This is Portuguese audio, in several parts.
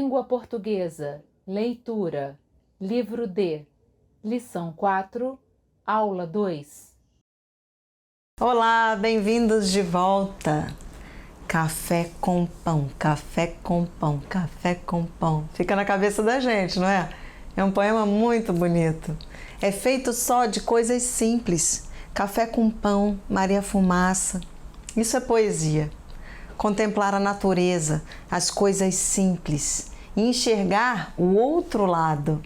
Língua Portuguesa, Leitura, Livro D, Lição 4, Aula 2. Olá, bem-vindos de volta. Café com pão, café com pão, café com pão. Fica na cabeça da gente, não é? É um poema muito bonito. É feito só de coisas simples. Café com pão, Maria Fumaça. Isso é poesia. Contemplar a natureza, as coisas simples e enxergar o outro lado.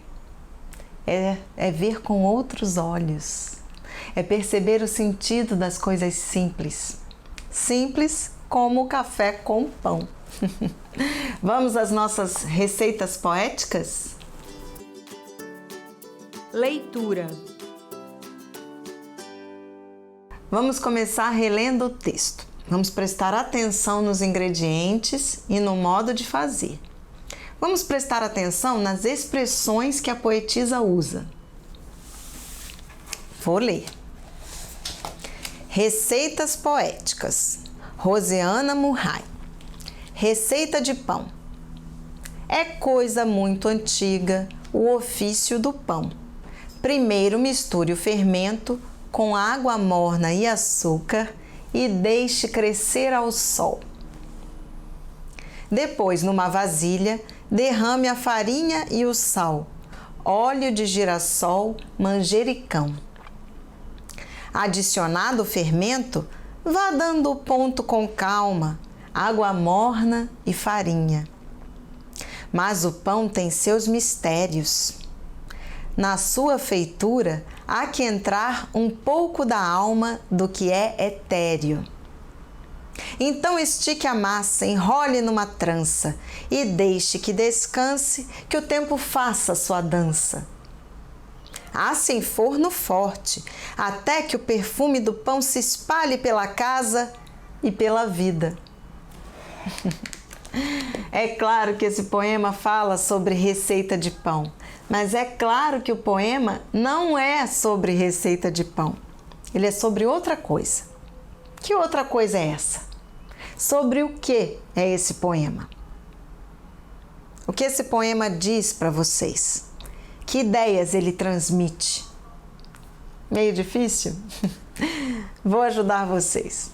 É ver com outros olhos. É perceber o sentido das coisas simples. Simples como o café com pão. Vamos às nossas receitas poéticas? Leitura. Vamos começar relendo o texto. Vamos prestar atenção nos ingredientes e no modo de fazer. Vamos prestar atenção nas expressões que a poetisa usa. Vou ler. Receitas poéticas. Rosiana Murray. Receita de pão. É coisa muito antiga o ofício do pão. Primeiro misture o fermento com água morna e açúcar e deixe crescer ao sol. Depois, numa vasilha, derrame a farinha e o sal, óleo de girassol, manjericão. Adicionado o fermento, vá dando o ponto com calma, água morna e farinha. Mas o pão tem seus mistérios. Na sua feitura, há que entrar um pouco da alma do que é etéreo. Então estique a massa, enrole numa trança e deixe que descanse, que o tempo faça sua dança. Asse em forno forte, até que o perfume do pão se espalhe pela casa e pela vida. É claro que esse poema fala sobre receita de pão, mas é claro que o poema não é sobre receita de pão. Ele é sobre outra coisa. Que outra coisa é essa? Sobre o que é esse poema? O que esse poema diz para vocês? Que ideias ele transmite? Meio difícil? Vou ajudar vocês.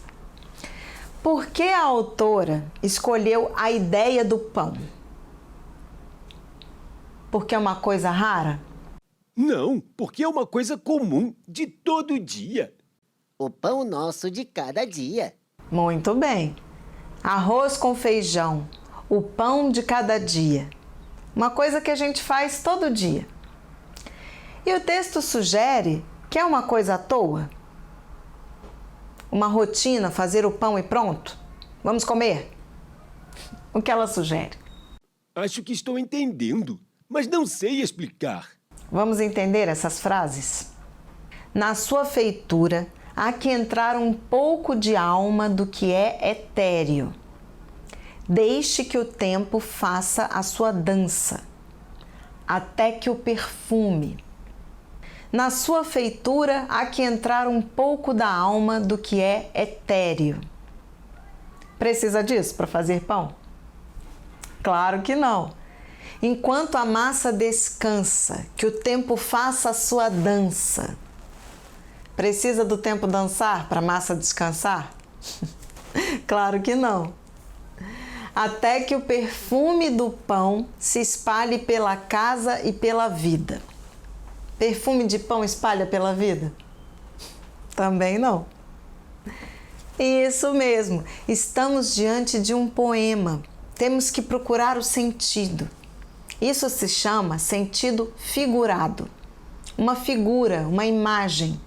Por que a autora escolheu a ideia do pão? Porque é uma coisa rara? Não, porque é uma coisa comum de todo dia. O pão nosso de cada dia. Muito bem. Arroz com feijão, o pão de cada dia. Uma coisa que a gente faz todo dia. E o texto sugere que é uma coisa à toa? Uma rotina, fazer o pão e pronto? Vamos comer? O que ela sugere? Acho que estou entendendo, mas não sei explicar. Vamos entender essas frases? Na sua feitura, há que entrar um pouco de alma do que é etéreo. Deixe que o tempo faça a sua dança, até que o perfume. Na sua feitura, há que entrar um pouco da alma do que é etéreo. Precisa disso para fazer pão? Claro que não. Enquanto a massa descansa, que o tempo faça a sua dança. Precisa do tempo dançar para a massa descansar? Claro que não. Até que o perfume do pão se espalhe pela casa e pela vida. Perfume de pão espalha pela vida? Também não. Isso mesmo, estamos diante de um poema. Temos que procurar o sentido. Isso se chama sentido figurado. Uma figura, uma imagem.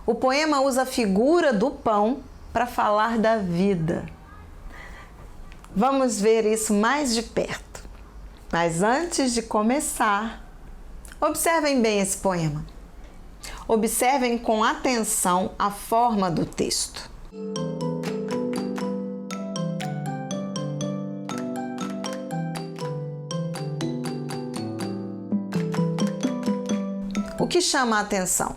O poema usa a figura do pão para falar da vida. Vamos ver isso mais de perto. Mas antes de começar, observem bem esse poema. Observem com atenção a forma do texto. O que chama a atenção?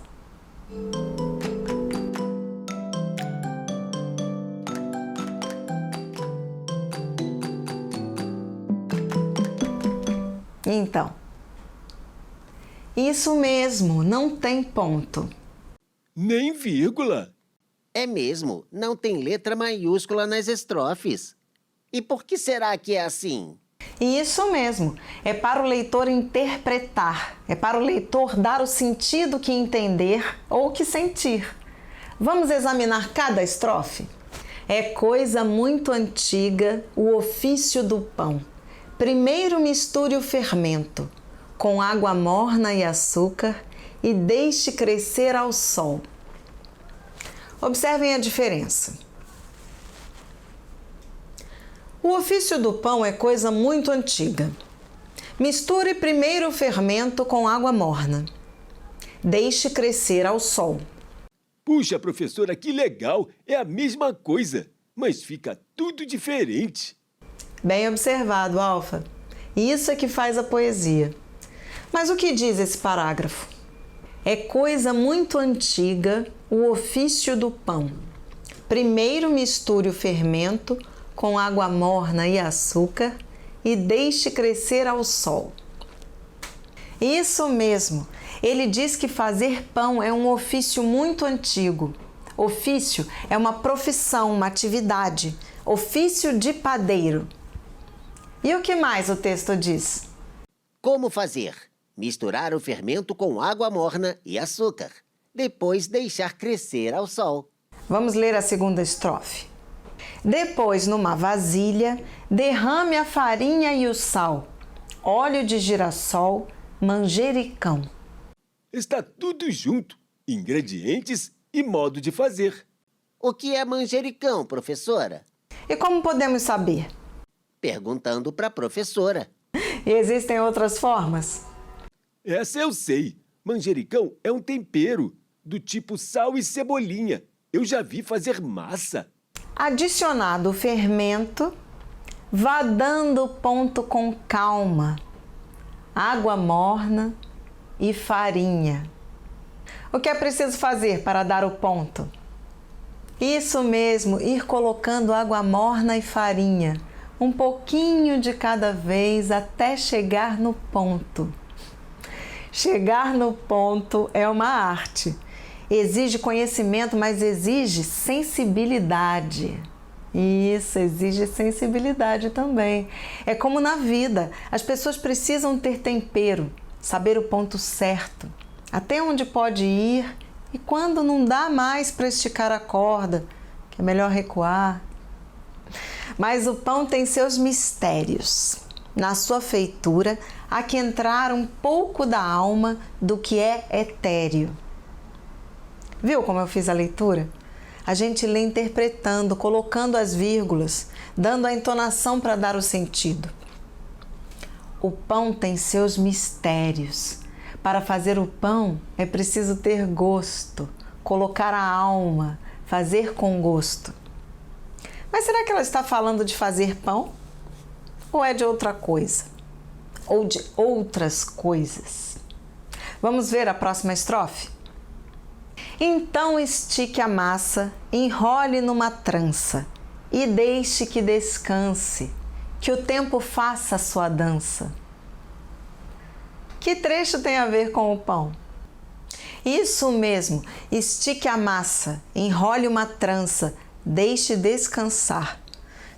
Então, isso mesmo, não tem ponto. Nem vírgula. É mesmo, não tem letra maiúscula nas estrofes. E por que será que é assim? Isso mesmo, é para o leitor interpretar, é para o leitor dar o sentido que entender ou que sentir. Vamos examinar cada estrofe? É coisa muito antiga o ofício do pão. Primeiro misture o fermento com água morna e açúcar e deixe crescer ao sol. Observem a diferença. O ofício do pão é coisa muito antiga. Misture primeiro o fermento com água morna. Deixe crescer ao sol. Puxa, professora, que legal! É a mesma coisa, mas fica tudo diferente. Bem observado, Alfa. Isso é que faz a poesia. Mas o que diz esse parágrafo? É coisa muito antiga o ofício do pão. Primeiro misture o fermento com água morna e açúcar e deixe crescer ao sol. Isso mesmo, ele diz que fazer pão é um ofício muito antigo. Ofício é uma profissão, uma atividade, ofício de padeiro. E o que mais o texto diz? Como fazer? Misturar o fermento com água morna e açúcar. Depois deixar crescer ao sol. Vamos ler a segunda estrofe. Depois, numa vasilha, derrame a farinha e o sal, óleo de girassol, manjericão. Está tudo junto, ingredientes e modo de fazer. O que é manjericão, professora? E como podemos saber? Perguntando para a professora. E existem outras formas? Essa eu sei. Manjericão é um tempero, do tipo sal e cebolinha. Eu já vi fazer massa. Adicionado o fermento, vá dando ponto com calma, água morna e farinha. O que é preciso fazer para dar o ponto? Isso mesmo, ir colocando água morna e farinha, um pouquinho de cada vez até chegar no ponto. Chegar no ponto é uma arte. Exige conhecimento, mas exige sensibilidade. Isso, exige sensibilidade também. É como na vida, as pessoas precisam ter tempero, saber o ponto certo, até onde pode ir e quando não dá mais para esticar a corda, que é melhor recuar. Mas o pão tem seus mistérios. Na sua feitura, há que entrar um pouco da alma do que é etéreo. Viu como eu fiz a leitura? A gente lê interpretando, colocando as vírgulas, dando a entonação para dar o sentido. O pão tem seus mistérios. Para fazer o pão é preciso ter gosto, colocar a alma, fazer com gosto. Mas será que ela está falando de fazer pão? Ou é de outra coisa? Ou de outras coisas? Vamos ver a próxima estrofe? Então estique a massa, enrole numa trança e deixe que descanse, que o tempo faça a sua dança. Que trecho tem a ver com o pão? Isso mesmo, estique a massa, enrole uma trança, deixe descansar.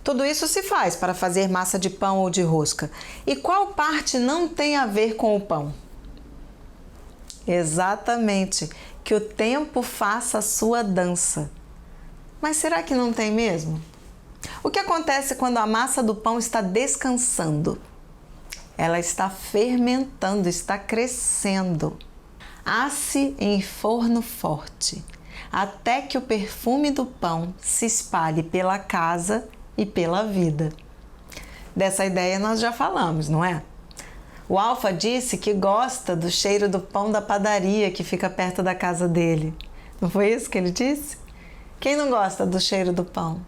Tudo isso se faz para fazer massa de pão ou de rosca. E qual parte não tem a ver com o pão? Exatamente, que o tempo faça a sua dança. Mas será que não tem mesmo? O que acontece quando a massa do pão está descansando? Ela está fermentando, está crescendo. Asse em forno forte, até que o perfume do pão se espalhe pela casa e pela vida. Dessa ideia nós já falamos, não é? O Alfa disse que gosta do cheiro do pão da padaria que fica perto da casa dele. Não foi isso que ele disse? Quem não gosta do cheiro do pão?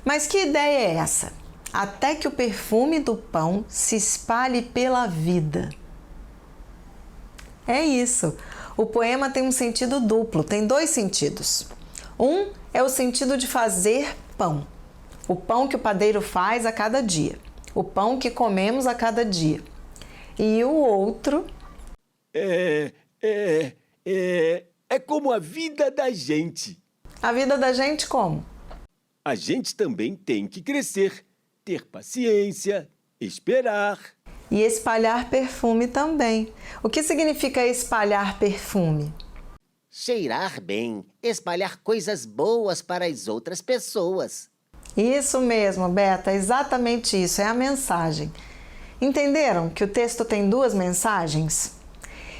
Mas que ideia é essa? Até que o perfume do pão se espalhe pela vida. É isso. O poema tem um sentido duplo, tem dois sentidos. Um é o sentido de fazer pão, o pão que o padeiro faz a cada dia. o pão que comemos a cada dia. E o outro É como a vida da gente. a vida da gente como? A gente também tem que crescer, ter paciência, esperar. E espalhar perfume também. O que significa espalhar perfume? Cheirar bem, espalhar coisas boas para as outras pessoas. Isso mesmo, Beta, exatamente isso, é a mensagem. Entenderam que o texto tem duas mensagens?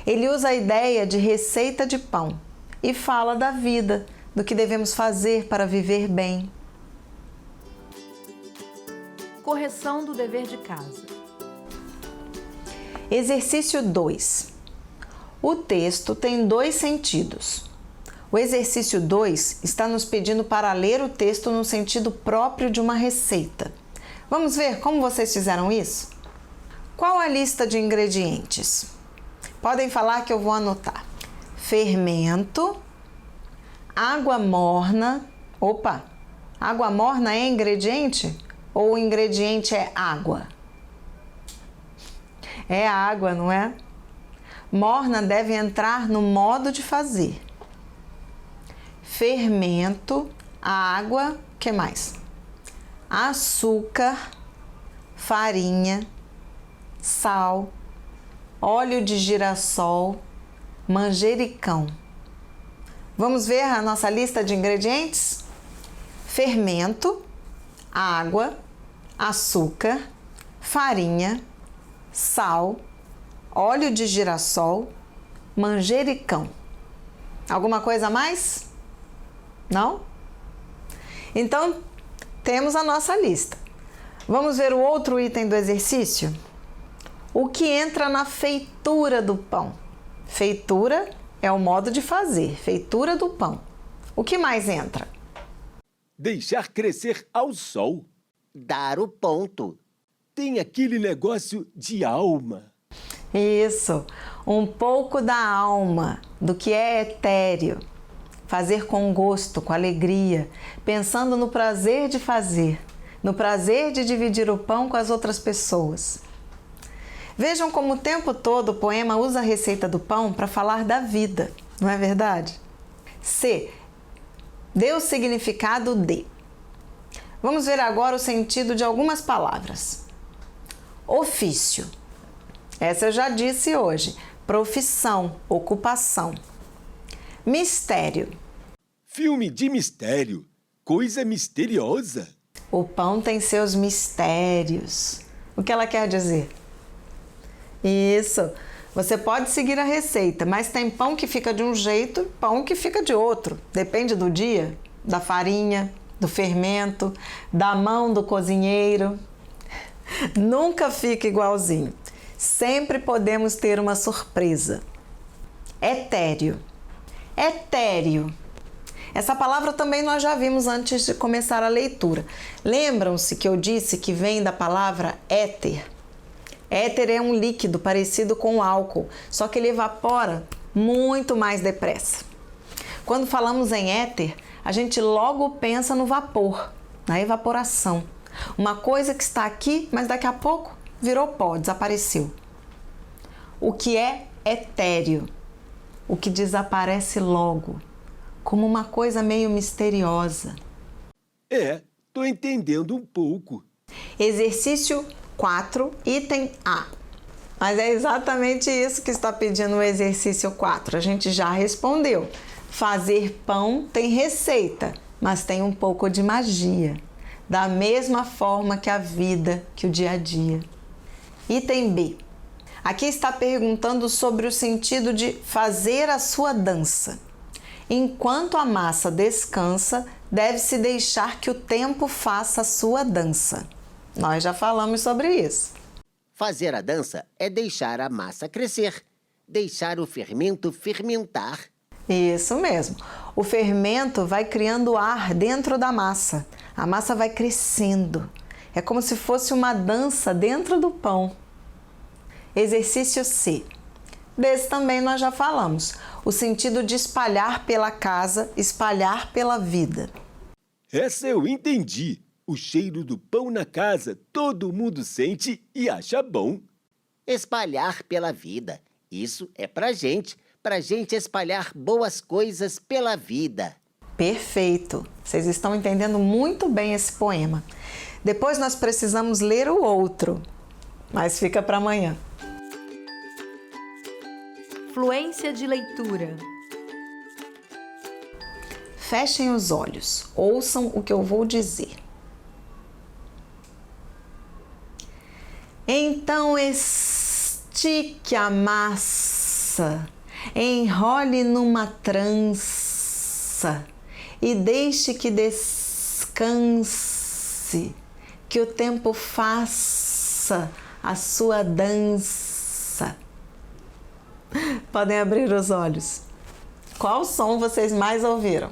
Ele usa a ideia de receita de pão e fala da vida, do que devemos fazer para viver bem. Correção do dever de casa. Exercício 2. O texto tem dois sentidos. O exercício 2 está nos pedindo para ler o texto no sentido próprio de uma receita. Vamos ver como vocês fizeram isso? Qual a lista de ingredientes? Podem falar que eu vou anotar. Fermento, água morna. Opa! Água morna é ingrediente? Ou o ingrediente é água? É água, não é? Morna deve entrar no modo de fazer. Fermento, água, o que mais? Açúcar, farinha, sal, óleo de girassol, manjericão. Vamos ver a nossa lista de ingredientes? Fermento, água, açúcar, farinha, sal, óleo de girassol, manjericão. Alguma coisa a mais? Não? Então, temos a nossa lista. Vamos ver o outro item do exercício? O que entra na feitura do pão? Feitura é o modo de fazer, feitura do pão. O que mais entra? Deixar crescer ao sol. Dar o ponto. Tem aquele negócio de alma. Isso, um pouco da alma, do que é etéreo. Fazer com gosto, com alegria, pensando no prazer de fazer, no prazer de dividir o pão com as outras pessoas. Vejam como o tempo todo o poema usa a receita do pão para falar da vida, não é verdade? C. Dê o significado de. Vamos ver agora o sentido de algumas palavras. Ofício. Essa eu já disse hoje. Profissão, ocupação. Mistério. Filme de mistério. Coisa misteriosa. O pão tem seus mistérios. O que ela quer dizer? Isso. Você pode seguir a receita, mas tem pão que fica de um jeito, pão que fica de outro. Depende do dia, da farinha, do fermento, da mão do cozinheiro. Nunca fica igualzinho. Sempre podemos ter uma surpresa. Etéreo. Etéreo. Essa palavra também nós já vimos antes de começar a leitura. Lembram-se que eu disse que vem da palavra éter? Éter é um líquido parecido com álcool, só que ele evapora muito mais depressa. Quando falamos em éter, a gente logo pensa no vapor, na evaporação. Uma coisa que está aqui, mas daqui a pouco virou pó, desapareceu. O que é etéreo? O que desaparece logo, como uma coisa meio misteriosa. Tô entendendo um pouco. Exercício 4, item A. Mas é exatamente isso que está pedindo o exercício 4. A gente já respondeu. Fazer pão tem receita, mas tem um pouco de magia. Da mesma forma que a vida, que o dia a dia. Item B. Aqui está perguntando sobre o sentido de fazer a sua dança. Enquanto a massa descansa, deve-se deixar que o tempo faça a sua dança. Nós já falamos sobre isso. Fazer a dança é deixar a massa crescer, deixar o fermento fermentar. Isso mesmo. O fermento vai criando ar dentro da massa. A massa vai crescendo. É como se fosse uma dança dentro do pão. Exercício C. Desse também nós já falamos. O sentido de espalhar pela casa, espalhar pela vida. Essa eu entendi. O cheiro do pão na casa todo mundo sente e acha bom. Espalhar pela vida. Isso é pra gente espalhar boas coisas pela vida. Perfeito! Vocês estão entendendo muito bem esse poema. Depois nós precisamos ler o outro, mas fica para amanhã. Fluência de leitura. Fechem os olhos, ouçam o que eu vou dizer. Então estique a massa, enrole numa trança e deixe que descanse, que o tempo faça a sua dança. Podem abrir os olhos. Qual som vocês mais ouviram?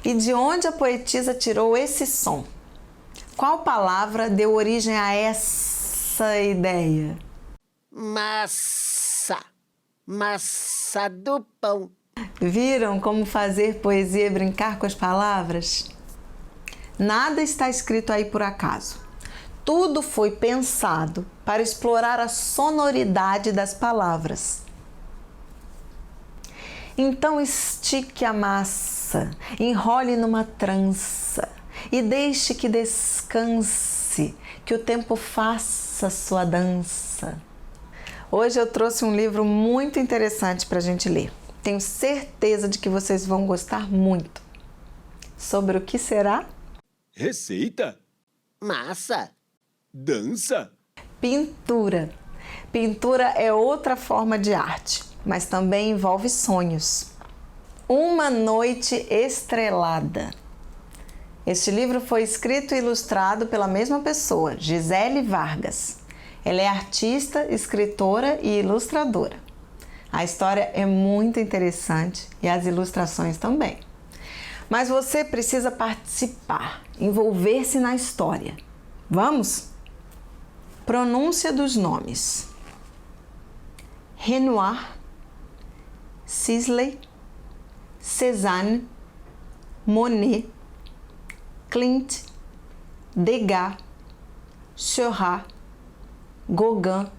E de onde a poetisa tirou esse som? Qual palavra deu origem a essa ideia? Massa. Massa do pão. Viram como fazer poesia e brincar com as palavras? Nada está escrito aí por acaso. Tudo foi pensado para explorar a sonoridade das palavras. Então estique a massa, enrole numa trança e deixe que descanse, que o tempo faça sua dança. Hoje eu trouxe um livro muito interessante para a gente ler. Tenho certeza de que vocês vão gostar muito. Sobre o que será? Receita? Massa. Dança? Pintura. Pintura é outra forma de arte, mas também envolve sonhos. Uma Noite Estrelada. Este livro foi escrito e ilustrado pela mesma pessoa, Gisele Vargas. Ela é artista, escritora e ilustradora. A história é muito interessante e as ilustrações também. Mas você precisa participar, envolver-se na história. Vamos? Pronúncia dos nomes: Renoir, Sisley, Cézanne, Monet, Klimt, Degas, Seurat, Gauguin,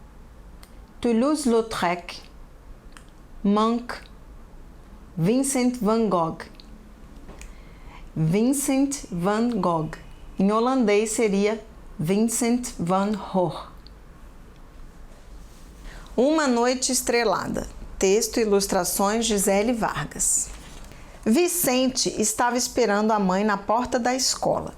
Toulouse-Lautrec, Munch, Vincent van Gogh. Vincent van Gogh. Em holandês seria Vincent van Gogh. Uma Noite Estrelada. Texto e ilustrações Gisele Vargas. Vicente estava esperando a mãe na porta da escola.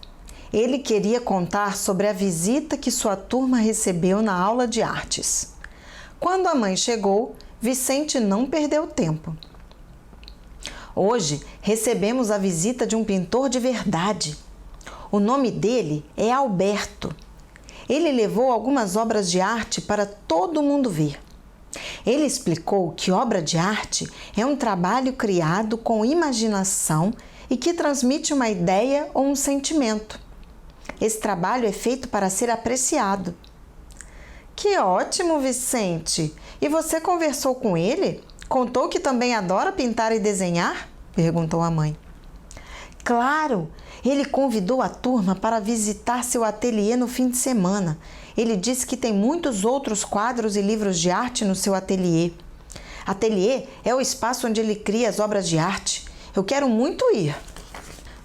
Ele queria contar sobre a visita que sua turma recebeu na aula de artes. Quando a mãe chegou, Vicente não perdeu tempo. Hoje recebemos a visita de um pintor de verdade. O nome dele é Alberto. Ele levou algumas obras de arte para todo mundo ver. Ele explicou que obra de arte é um trabalho criado com imaginação e que transmite uma ideia ou um sentimento. Esse trabalho é feito para ser apreciado. Que ótimo, Vicente! E você conversou com ele? Contou que também adora pintar e desenhar? Perguntou a mãe. Claro! Ele convidou a turma para visitar seu ateliê no fim de semana. Ele disse que tem muitos outros quadros e livros de arte no seu ateliê. Ateliê é o espaço onde ele cria as obras de arte. Eu quero muito ir.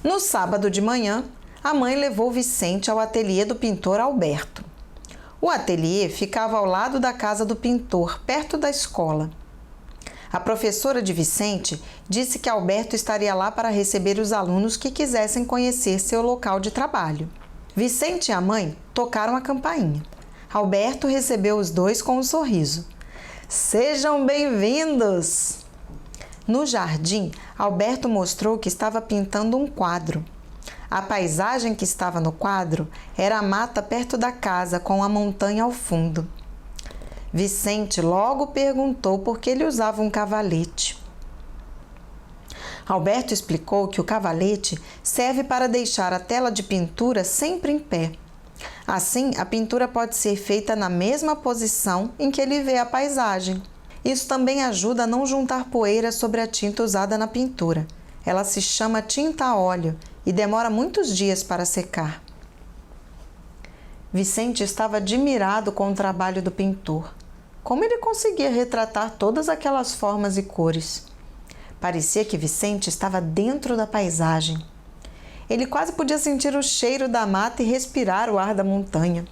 No sábado de manhã, a mãe levou Vicente ao ateliê do pintor Alberto. O ateliê ficava ao lado da casa do pintor, perto da escola. A professora de Vicente disse que Alberto estaria lá para receber os alunos que quisessem conhecer seu local de trabalho. Vicente e a mãe tocaram a campainha. Alberto recebeu os dois com um sorriso. Sejam bem-vindos! No jardim, Alberto mostrou que estava pintando um quadro. A paisagem que estava no quadro era a mata perto da casa, com a montanha ao fundo. Vicente logo perguntou por que ele usava um cavalete. Alberto explicou que o cavalete serve para deixar a tela de pintura sempre em pé. Assim, a pintura pode ser feita na mesma posição em que ele vê a paisagem. Isso também ajuda a não juntar poeira sobre a tinta usada na pintura. Ela se chama tinta a óleo e demora muitos dias para secar. Vicente estava admirado com o trabalho do pintor. Como ele conseguia retratar todas aquelas formas e cores? Parecia que Vicente estava dentro da paisagem. Ele quase podia sentir o cheiro da mata e respirar o ar da montanha.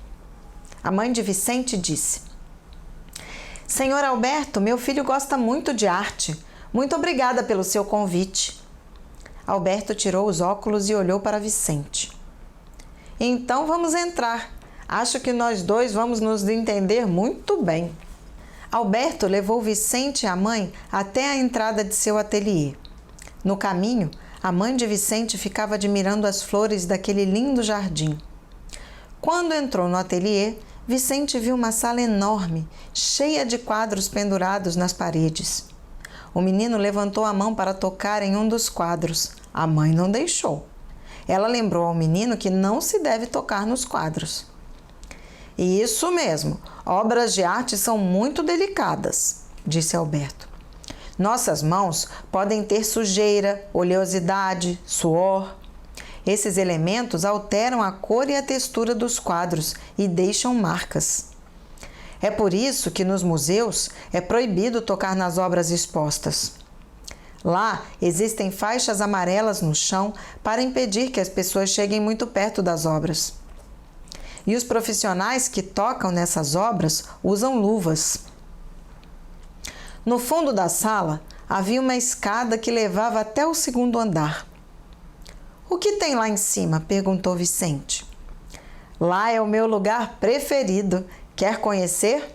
A mãe de Vicente disse: Senhor Alberto, meu filho gosta muito de arte. Muito obrigada pelo seu convite. Alberto tirou os óculos e olhou para Vicente. Então vamos entrar. Acho que nós dois vamos nos entender muito bem. Alberto levou Vicente e a mãe até a entrada de seu ateliê. No caminho, a mãe de Vicente ficava admirando as flores daquele lindo jardim. Quando entrou no ateliê, Vicente viu uma sala enorme, cheia de quadros pendurados nas paredes. O menino levantou a mão para tocar em um dos quadros. A mãe não deixou. Ela lembrou ao menino que não se deve tocar nos quadros. Isso mesmo, obras de arte são muito delicadas, disse Alberto. Nossas mãos podem ter sujeira, oleosidade, suor. Esses elementos alteram a cor e a textura dos quadros e deixam marcas. É por isso que nos museus é proibido tocar nas obras expostas. Lá existem faixas amarelas no chão para impedir que as pessoas cheguem muito perto das obras. E os profissionais que tocam nessas obras usam luvas. No fundo da sala havia uma escada que levava até o segundo andar. O que tem lá em cima? Perguntou Vicente. Lá é o meu lugar preferido. Quer conhecer?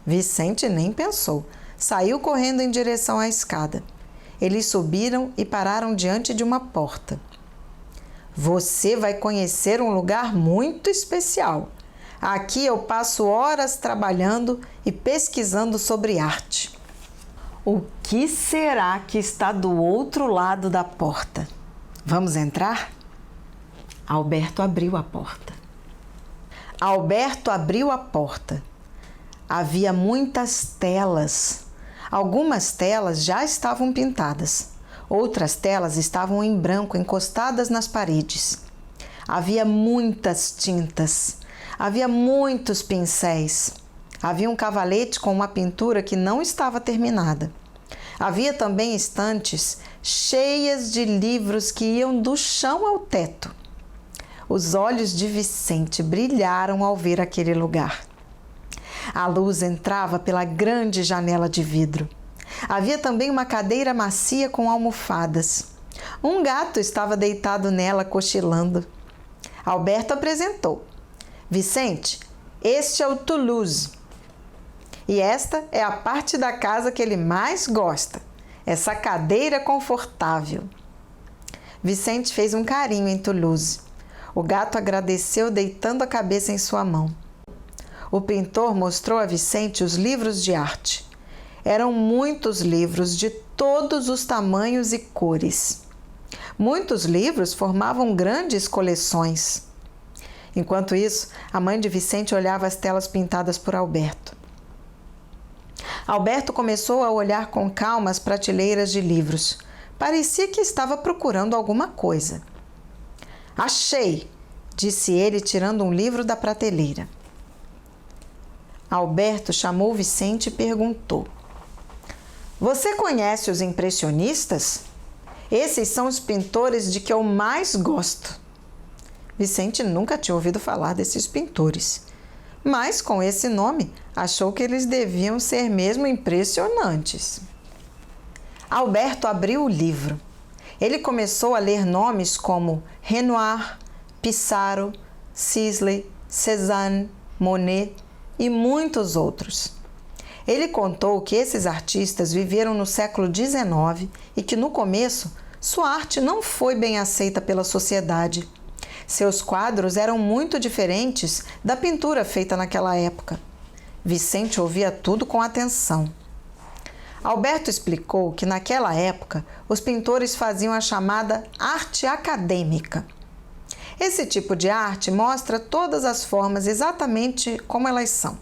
Vicente nem pensou. Saiu correndo em direção à escada. Eles subiram e pararam diante de uma porta. Você vai conhecer um lugar muito especial. Aqui eu passo horas trabalhando e pesquisando sobre arte. O que será que está do outro lado da porta? Vamos entrar? Alberto abriu a porta. Alberto abriu a porta. Havia muitas telas. Algumas telas já estavam pintadas. Outras telas estavam em branco, encostadas nas paredes. Havia muitas tintas. Havia muitos pincéis. Havia um cavalete com uma pintura que não estava terminada. Havia também estantes cheias de livros que iam do chão ao teto. Os olhos de Vicente brilharam ao ver aquele lugar. A luz entrava pela grande janela de vidro. Havia também uma cadeira macia com almofadas. Um gato estava deitado nela, cochilando. Alberto apresentou. Vicente, este é o Toulouse. E esta é a parte da casa que ele mais gosta. Essa cadeira confortável. Vicente fez um carinho em Toulouse. O gato agradeceu deitando a cabeça em sua mão. O pintor mostrou a Vicente os livros de arte. Eram muitos livros de todos os tamanhos e cores. Muitos livros formavam grandes coleções. Enquanto isso, a mãe de Vicente olhava as telas pintadas por Alberto. Alberto começou a olhar com calma as prateleiras de livros. Parecia que estava procurando alguma coisa. Achei, disse ele, tirando um livro da prateleira. Alberto chamou Vicente e perguntou: Você conhece os impressionistas? Esses são os pintores de que eu mais gosto. Vicente nunca tinha ouvido falar desses pintores, mas com esse nome achou que eles deviam ser mesmo impressionantes. Alberto abriu o livro. Ele começou a ler nomes como Renoir, Pissarro, Sisley, Cézanne, Monet e muitos outros. Ele contou que esses artistas viveram no século XIX e que, no começo, sua arte não foi bem aceita pela sociedade. Seus quadros eram muito diferentes da pintura feita naquela época. Vicente ouvia tudo com atenção. Alberto explicou que, naquela época, os pintores faziam a chamada arte acadêmica. Esse tipo de arte mostra todas as formas exatamente como elas são.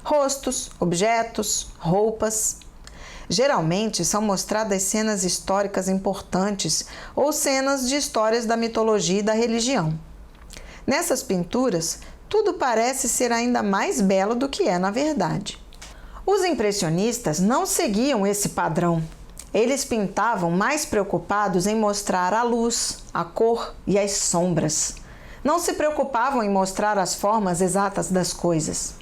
Rostos, objetos, roupas. Geralmente são mostradas cenas históricas importantes ou cenas de histórias da mitologia e da religião. Nessas pinturas, tudo parece ser ainda mais belo do que é na verdade. Os impressionistas não seguiam esse padrão. Eles pintavam mais preocupados em mostrar a luz, a cor e as sombras. Não se preocupavam em mostrar as formas exatas das coisas.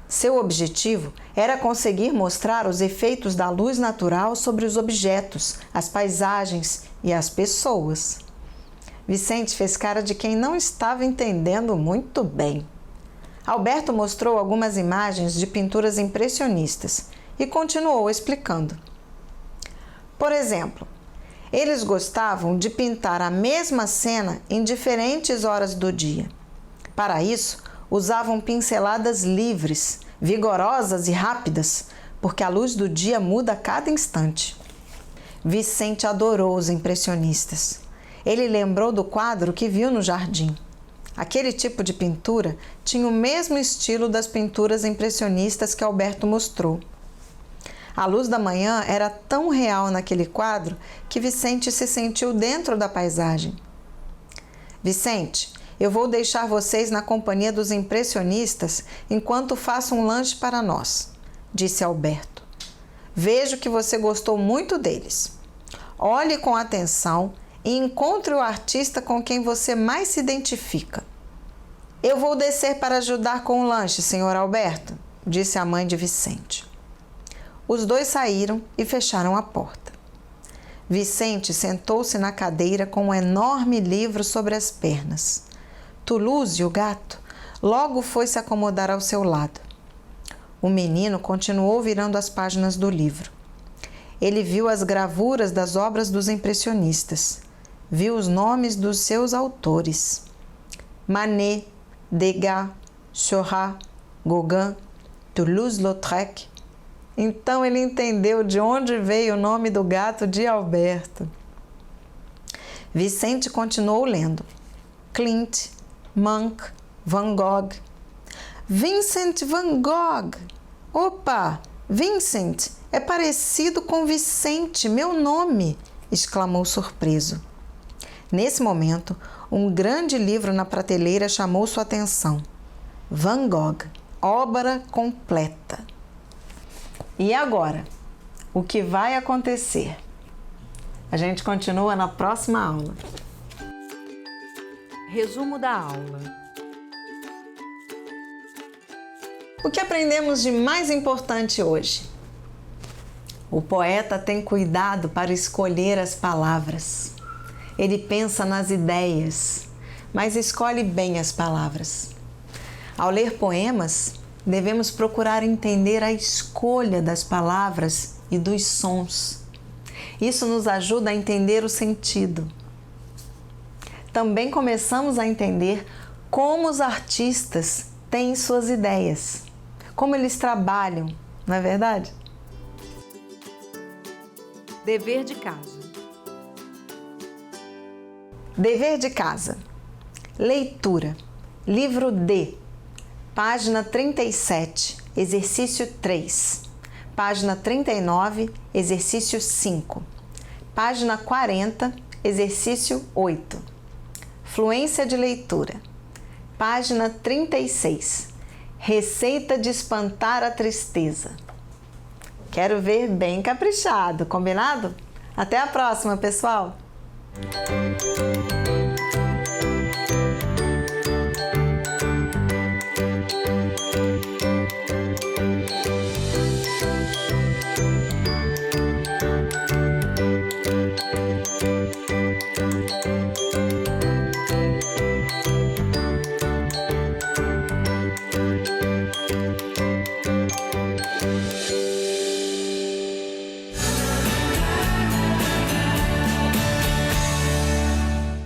Seu objetivo era conseguir mostrar os efeitos da luz natural sobre os objetos, as paisagens e as pessoas. Vicente fez cara de quem não estava entendendo muito bem. Alberto mostrou algumas imagens de pinturas impressionistas e continuou explicando. Por exemplo, eles gostavam de pintar a mesma cena em diferentes horas do dia. Para isso, usavam pinceladas livres, vigorosas e rápidas, porque a luz do dia muda a cada instante. Vicente adorou os impressionistas. Ele lembrou do quadro que viu no jardim. Aquele tipo de pintura tinha o mesmo estilo das pinturas impressionistas que Alberto mostrou. A luz da manhã era tão real naquele quadro que Vicente se sentiu dentro da paisagem. Vicente, eu vou deixar vocês na companhia dos impressionistas enquanto faço um lanche para nós, disse Alberto. Vejo que você gostou muito deles. Olhe com atenção e encontre o artista com quem você mais se identifica. Eu vou descer para ajudar com o lanche, senhor Alberto, disse a mãe de Vicente. Os dois saíram e fecharam a porta. Vicente sentou-se na cadeira com um enorme livro sobre as pernas. Toulouse, o gato, logo foi se acomodar ao seu lado. O menino continuou virando as páginas do livro. Ele viu as gravuras das obras dos impressionistas. Viu os nomes dos seus autores. Manet, Degas, Seurat, Gauguin, Toulouse-Lautrec. Então ele entendeu de onde veio o nome do gato de Alberto. Vicente continuou lendo. Klimt, Munch, Van Gogh. Vincent Van Gogh! Opa! Vincent! É parecido com Vicente, meu nome! Exclamou surpreso. Nesse momento, um grande livro na prateleira chamou sua atenção. Van Gogh, obra completa. E agora? O que vai acontecer? A gente continua na próxima aula. Resumo da aula. O que aprendemos de mais importante hoje? O poeta tem cuidado para escolher as palavras. Ele pensa nas ideias, mas escolhe bem as palavras. Ao ler poemas, devemos procurar entender a escolha das palavras e dos sons. Isso nos ajuda a entender o sentido. Também começamos a entender como os artistas têm suas ideias, como eles trabalham, não é verdade? Dever de casa. Dever de casa. Leitura. Livro D. Página 37, exercício 3. Página 39, exercício 5. Página 40, exercício 8. Fluência de leitura. Página 36. Receita de espantar a tristeza. Quero ver bem caprichado, combinado? Até a próxima, pessoal!